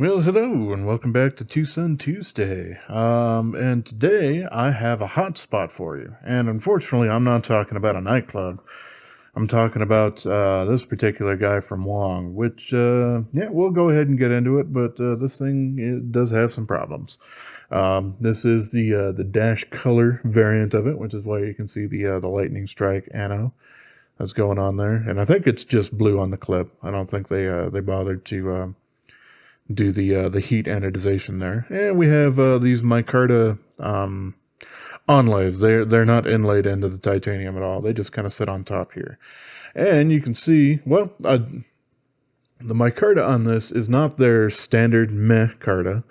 Well, hello, and welcome back to TwoSun Tuesday. And today I have a hot spot for you. And unfortunately, I'm not talking about a nightclub. I'm talking about this particular guy from Wong, which, yeah, we'll go ahead and get into it, but this thing it does have some problems. This is the dash color variant of it, which is why you can see the lightning strike anno that's going on there. And I think it's just blue on the clip. I don't think they bothered to do the heat anodization there. And we have these micarta onlays. They're not inlaid into the titanium at all. They just kind of sit on top here. And you can see, well, the micarta on this is not their standard micarta.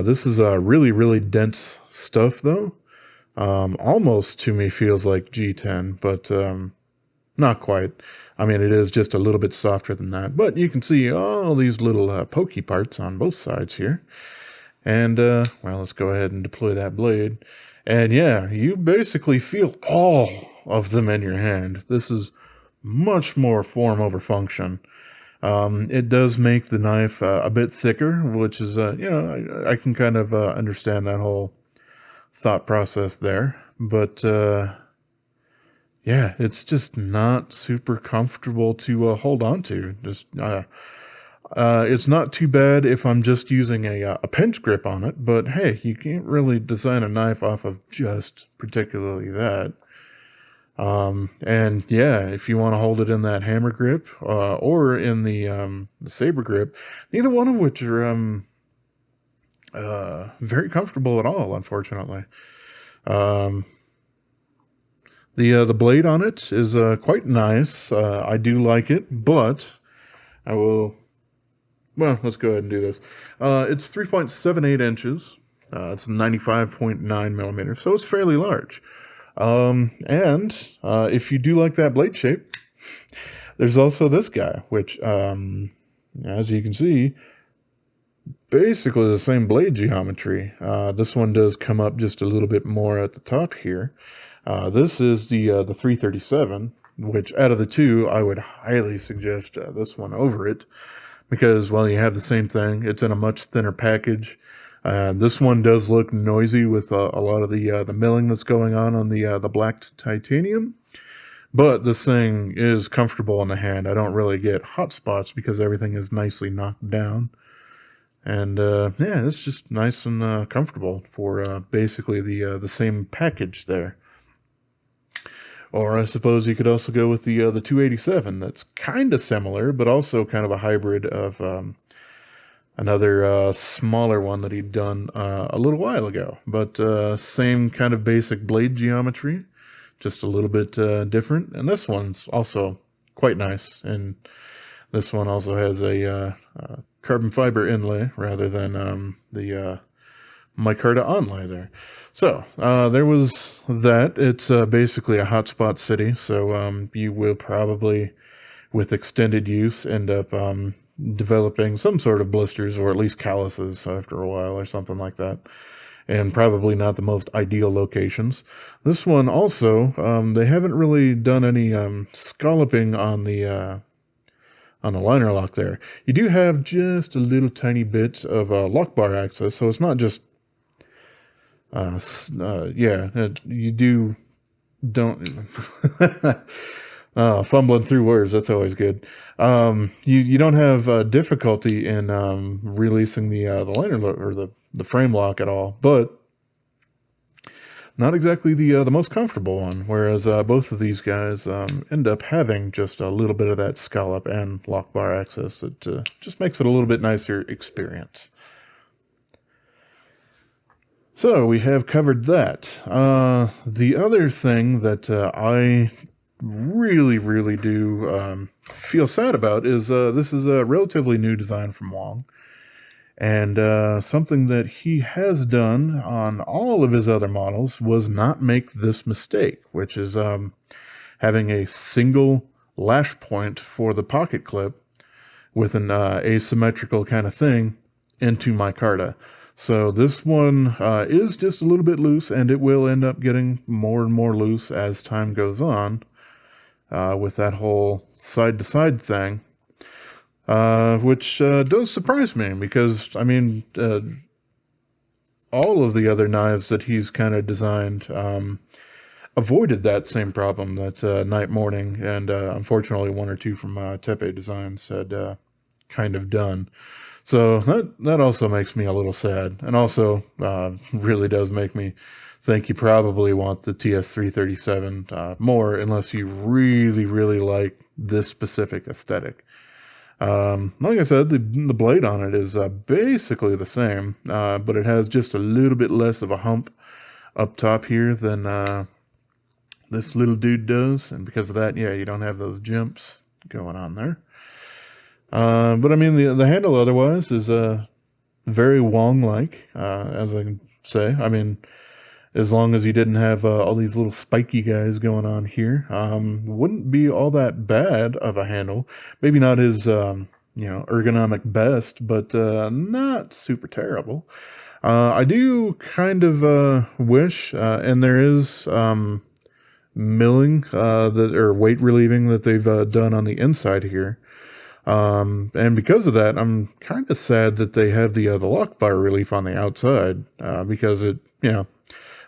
This is really, really dense stuff, though. Almost to me feels like G10, but not quite. I mean, it is just a little bit softer than that. But you can see all these little pokey parts on both sides here. And, well, let's go ahead and deploy that blade. And yeah, you basically feel all of them in your hand. This is much more form over function. It does make the knife a bit thicker, which is, I can kind of understand that whole thought process there. But, yeah, it's just not super comfortable to hold on to. It's not too bad if I'm just using a pinch grip on it, but hey, you can't really design a knife off of just particularly that. And yeah, if you want to hold it in that hammer grip or in the saber grip, neither one of which are very comfortable at all, unfortunately. The blade on it is quite nice. I do like it, but I will. Well, let's go ahead and do this. It's 3.78 inches. It's 95.9 millimeters, so it's fairly large. And if you do like that blade shape, there's also this guy, which, as you can see, basically the same blade geometry. This one does come up just a little bit more at the top here. This is the 337, which out of the two, I would highly suggest this one over it. Because, well, you have the same thing. It's in a much thinner package. This one does look noisy with a lot of the milling that's going on the black titanium. But this thing is comfortable in the hand. I don't really get hot spots because everything is nicely knocked down. And, yeah, it's just nice and comfortable for basically the same package there. Or I suppose you could also go with the 287. That's kind of similar, but also kind of a hybrid of another smaller one that he'd done a little while ago. But same kind of basic blade geometry, just a little bit different. And this one's also quite nice. And this one also has a carbon fiber inlay rather than the micarta onlay there. So there was that. It's basically a hotspot city, so you will probably, with extended use, end up developing some sort of blisters or at least calluses after a while or something like that. And probably not the most ideal locations. This one also, they haven't really done any scalloping on the liner lock there. You do have just a little tiny bit of lock bar access, so it's not just you don't fumbling through words. That's always good. You don't have difficulty in releasing the liner or the frame lock at all, but not exactly the most comfortable one. Whereas both of these guys end up having just a little bit of that scallop and lock bar access. It just makes it a little bit nicer experience. So we have covered that. The other thing that I really, really do feel sad about is this is a relatively new design from Wong. And something that he has done on all of his other models was not make this mistake, which is having a single lash point for the pocket clip with an asymmetrical kind of thing into micarta. So this one is just a little bit loose, and it will end up getting more and more loose as time goes on with that whole side-to-side thing. which does surprise me because, I mean, all of the other knives that he's kind of designed avoided that same problem that Night Morning and unfortunately one or two from Tepe Designs had kind of done. So that also makes me a little sad, and also really does make me think you probably want the TS337 more, unless you really, really like this specific aesthetic. Like I said, the blade on it is basically the same, but it has just a little bit less of a hump up top here than this little dude does, and because of that, yeah, you don't have those jumps going on there. But I mean, the handle otherwise is very Wong-like, as I can say. I mean, as long as you didn't have all these little spiky guys going on here, wouldn't be all that bad of a handle. Maybe not his, ergonomic best, but not super terrible. I do kind of wish, and there is milling or weight relieving that they've done on the inside here. And because of that, I'm kind of sad that they have the lock bar relief on the outside, because it,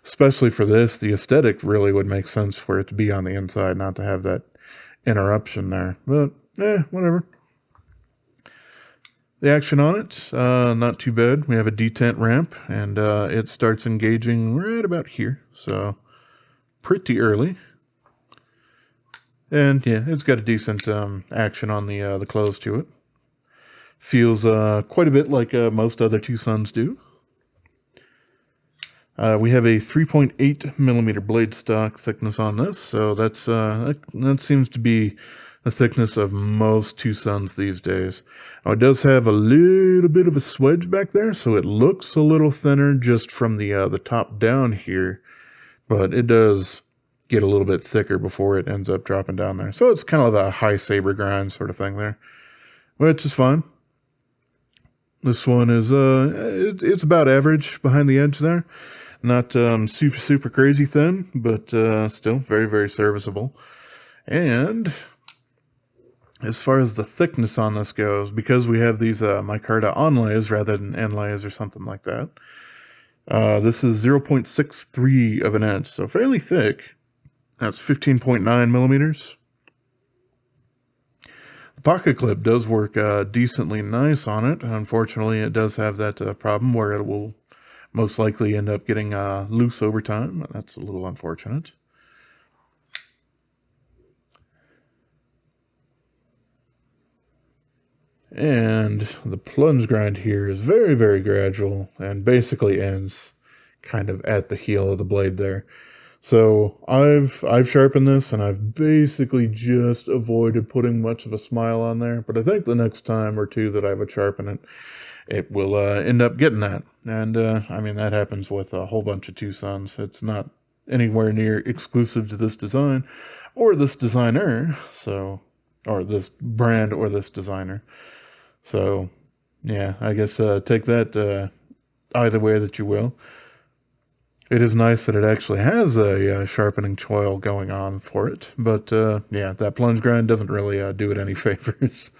especially for this, the aesthetic really would make sense for it to be on the inside, not to have that interruption there. But, whatever. The action on it, not too bad. We have a detent ramp, and it starts engaging right about here, so pretty early. And yeah, it's got a decent action on the close to it. Feels quite a bit like most other TwoSuns do. We have a 3.8 millimeter blade stock thickness on this, so that seems to be the thickness of most TwoSuns these days. Now, it does have a little bit of a swedge back there, so it looks a little thinner just from the top down here, but it does get a little bit thicker before it ends up dropping down there. So it's kind of a high saber grind sort of thing there, which is fine. This one is it's about average behind the edge there. Not super, super crazy thin, but still very, very serviceable. And as far as the thickness on this goes, because we have these micarta onlays rather than inlays or something like that, this is 0.63 of an inch, so fairly thick. That's 15.9 millimeters. The pocket clip does work decently nice on it. Unfortunately, it does have that problem where it will most likely end up getting loose over time. That's a little unfortunate. And the plunge grind here is very, very gradual and basically ends kind of at the heel of the blade there. So I've sharpened this, and I've basically just avoided putting much of a smile on there. But I think the next time or two that I would sharpen it, it will end up getting that. And I mean, that happens with a whole bunch of TwoSuns. It's not anywhere near exclusive to this design or this designer. So, or this brand or this designer. So, yeah, I guess take that either way that you will. It is nice that it actually has a sharpening choil going on for it, but yeah, that plunge grind doesn't really do it any favors.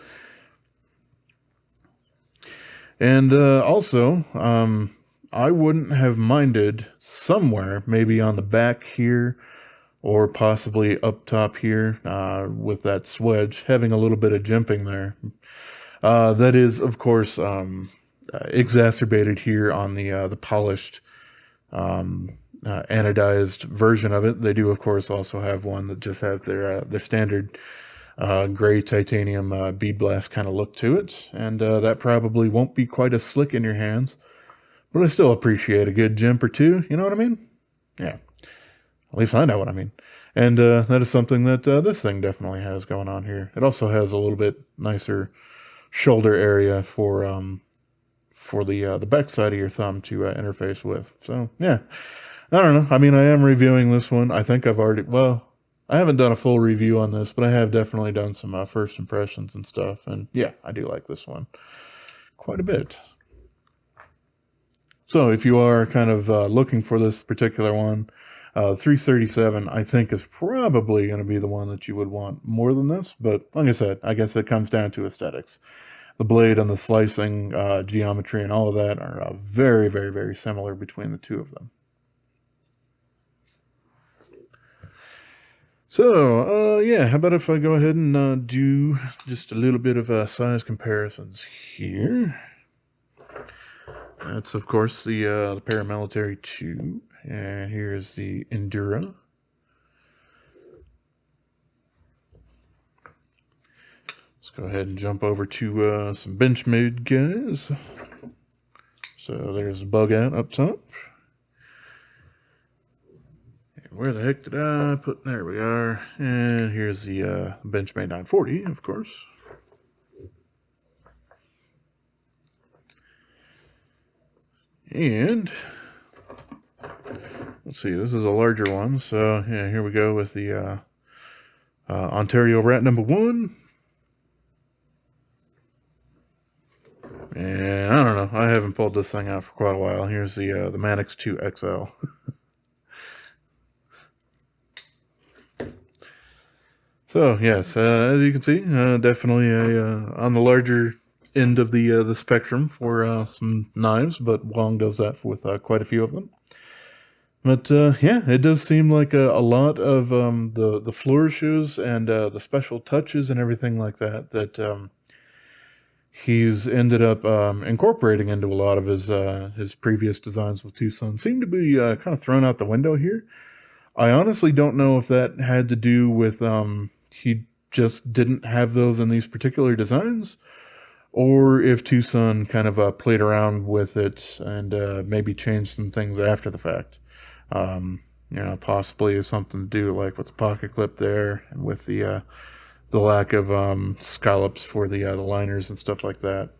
And also, I wouldn't have minded somewhere, maybe on the back here, or possibly up top here with that swedge, having a little bit of jimping there. That is, of course, exacerbated here on the polished anodized version of it. They do, of course, also have one that just has their standard gray titanium bead blast kind of look to it, and that probably won't be quite as slick in your hands, but I still appreciate a good jimp or two, you know what I mean? Yeah, at least I know what I mean. And that is something that this thing definitely has going on here. It also has a little bit nicer shoulder area for the back side of your thumb to interface with. So, yeah. I don't know. I mean, I am reviewing this one. I think I've already... Well, I haven't done a full review on this, but I have definitely done some first impressions and stuff. And, yeah, I do like this one quite a bit. So, if you are kind of looking for this particular one, 337, I think, is probably going to be the one that you would want more than this. But like I said, I guess it comes down to aesthetics. The blade and the slicing geometry and all of that are very, very, very similar between the two of them. So, yeah, how about if I go ahead and do just a little bit of size comparisons here. That's, of course, the paramilitary 2, and here's the Endura. Let's go ahead and jump over to some Benchmade guys. So there's the bug out up top. Where the heck did I put? There we are. And here's the Benchmade 940, of course. And let's see, this is a larger one. So yeah, here we go with the Ontario Rat number 1. And I don't know, I haven't pulled this thing out for quite a while. Here's the Mannix 2 XL. So yes, as you can see, definitely on the larger end of the spectrum for some knives, but Wong does that with quite a few of them. But yeah, it does seem like a lot of the flourishes and the special touches and everything like that he's ended up incorporating into a lot of his previous designs with TwoSun seem to be kind of thrown out the window here. I honestly don't know if that had to do with he just didn't have those in these particular designs, or if TwoSun kind of played around with it and maybe changed some things after the fact. You know, possibly something to do like with the pocket clip there and with the lack of scallops for the liners and stuff like that.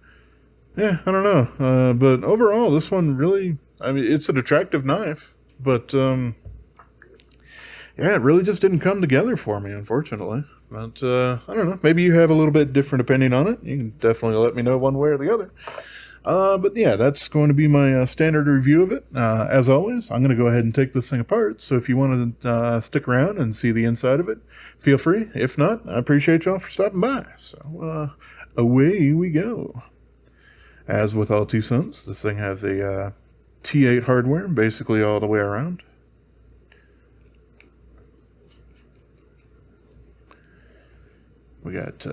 Yeah, I don't know. But overall, this one really, I mean, it's an attractive knife, but yeah, it really just didn't come together for me, unfortunately. But I don't know. Maybe you have a little bit different opinion on it. You can definitely let me know one way or the other. But yeah, that's going to be my standard review of it. As always, I'm going to go ahead and take this thing apart. So if you want to stick around and see the inside of it, feel free. If not, I appreciate y'all for stopping by. So away we go. As with all TwoSuns, this thing has a T8 hardware basically all the way around. We got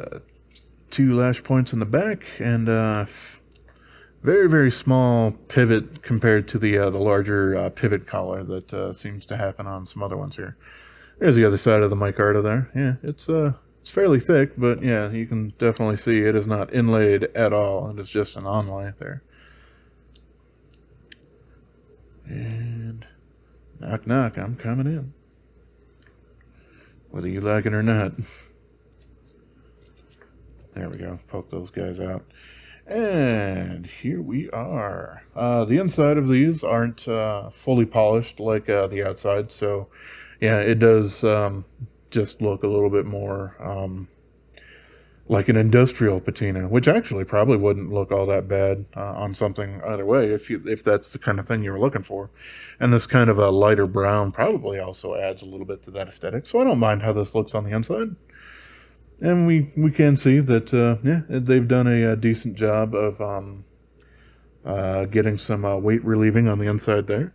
2 lash points in the back and very, very small pivot compared to the larger pivot collar that seems to happen on some other ones here. There's the other side of the micarta there. Yeah, it's fairly thick, but yeah, you can definitely see it is not inlaid at all. It is just an onlay there. And knock, knock, I'm coming in. Whether you like it or not. There we go. Poke those guys out. And here we are. The inside of these aren't fully polished like the outside, so yeah, it does just look a little bit more like an industrial patina, which actually probably wouldn't look all that bad on something either way if that's the kind of thing you were looking for. And this kind of a lighter brown probably also adds a little bit to that aesthetic, so I don't mind how this looks on the inside. And we can see that, yeah, they've done a decent job of getting some weight relieving on the inside there.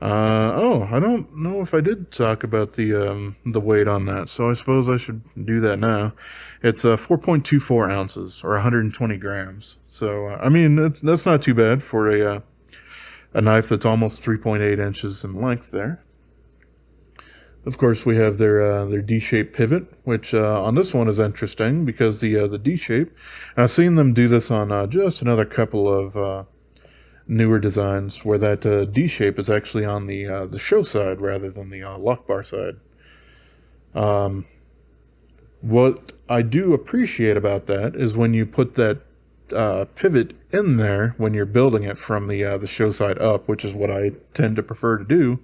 Oh, I don't know if I did talk about the weight on that, so I suppose I should do that now. It's 4.24 ounces, or 120 grams. So, I mean, that's not too bad for a knife that's almost 3.8 inches in length there. Of course, we have their D-shaped pivot, which on this one is interesting because the D-shape, I've seen them do this on just another couple of newer designs where that D-shape is actually on the show side rather than the lock bar side. What I do appreciate about that is when you put that pivot in there when you're building it from the show side up, which is what I tend to prefer to do.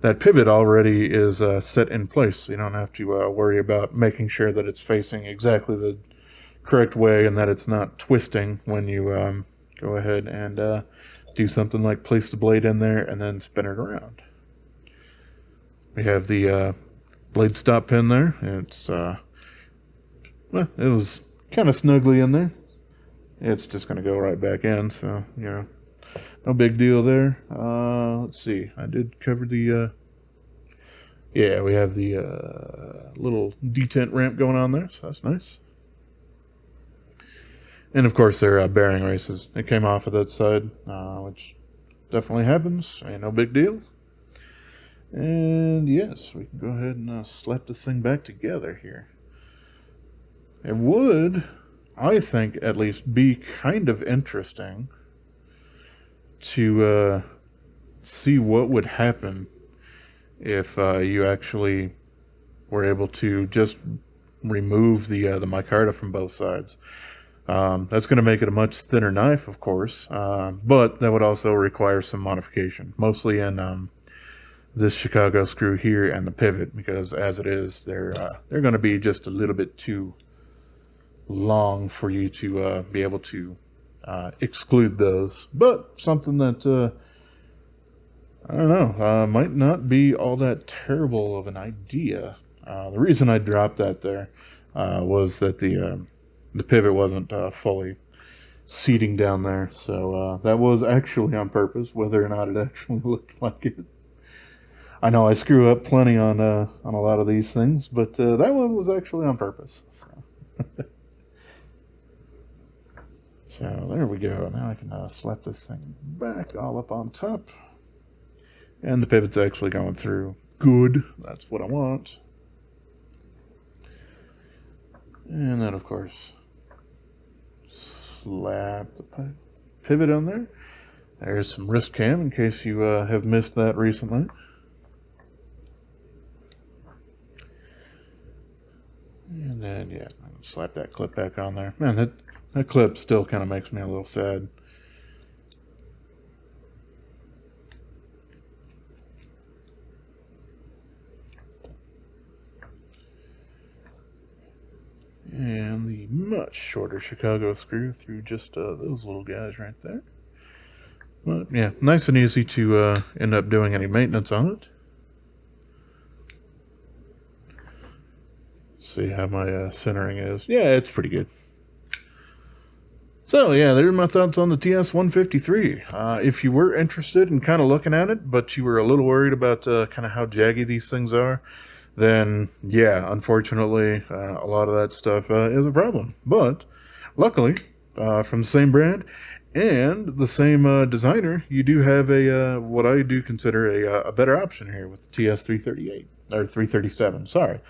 That pivot already is set in place, so you don't have to worry about making sure that it's facing exactly the correct way and that it's not twisting when you go ahead and do something like place the blade in there and then spin it around. We have the blade stop pin there. It's well, it was kind of snugly in there. It's just going to go right back in, so no big deal there. Let's see. I did cover the yeah, we have the little detent ramp going on there, so that's nice. And of course, they're bearing races. It came off of that side, which definitely happens. Ain't no big deal. And yes, we can go ahead and slap this thing back together here. It would, I think, at least be kind of interesting to see what would happen if you actually were able to just remove the micarta from both sides. That's going to make it a much thinner knife, of course, but that would also require some modification, mostly in this Chicago screw here and the pivot, because as it is, they're going to be just a little bit too long for you to be able to exclude those. But something that I don't know, might not be all that terrible of an idea. The reason I dropped that there was that the pivot wasn't fully seating down there, so that was actually on purpose, whether or not it actually looked like it. I know I screw up plenty on a lot of these things, but that one was actually on purpose. So. So there we go. Now I can slap this thing back all up on top. And the pivot's actually going through. Good. That's what I want. And then, of course, slap the pivot on there. There's some wrist cam in case you have missed that recently. And then, yeah, slap that clip back on there. Man, that clip still kind of makes me a little sad. And the much shorter Chicago screw through just those little guys right there. But yeah, nice and easy to end up doing any maintenance on it. See how my centering is. Yeah, it's pretty good. So yeah, there are my thoughts on the TS153. If you were interested in kind of looking at it, but you were a little worried about kind of how jaggy these things are, then yeah, unfortunately, a lot of that stuff is a problem. But luckily, from the same brand and the same designer, you do have a what I do consider a better option here with the TS338 or 337. Sorry.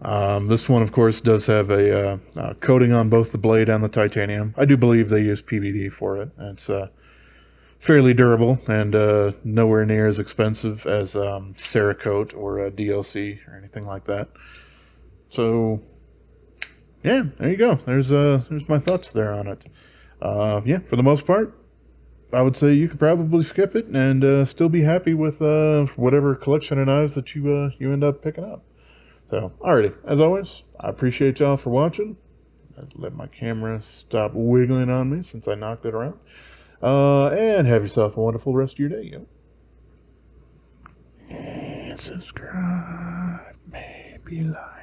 This one, of course, does have a coating on both the blade and the titanium. I do believe they use PVD for it. It's fairly durable and nowhere near as expensive as Cerakote or DLC or anything like that. So, yeah, there you go. There's my thoughts there on it. Yeah, for the most part, I would say you could probably skip it and still be happy with whatever collection of knives that you end up picking up. So, alrighty, as always, I appreciate y'all for watching. I'd let my camera stop wiggling on me since I knocked it around. And have yourself a wonderful rest of your day, yo. And subscribe, maybe like.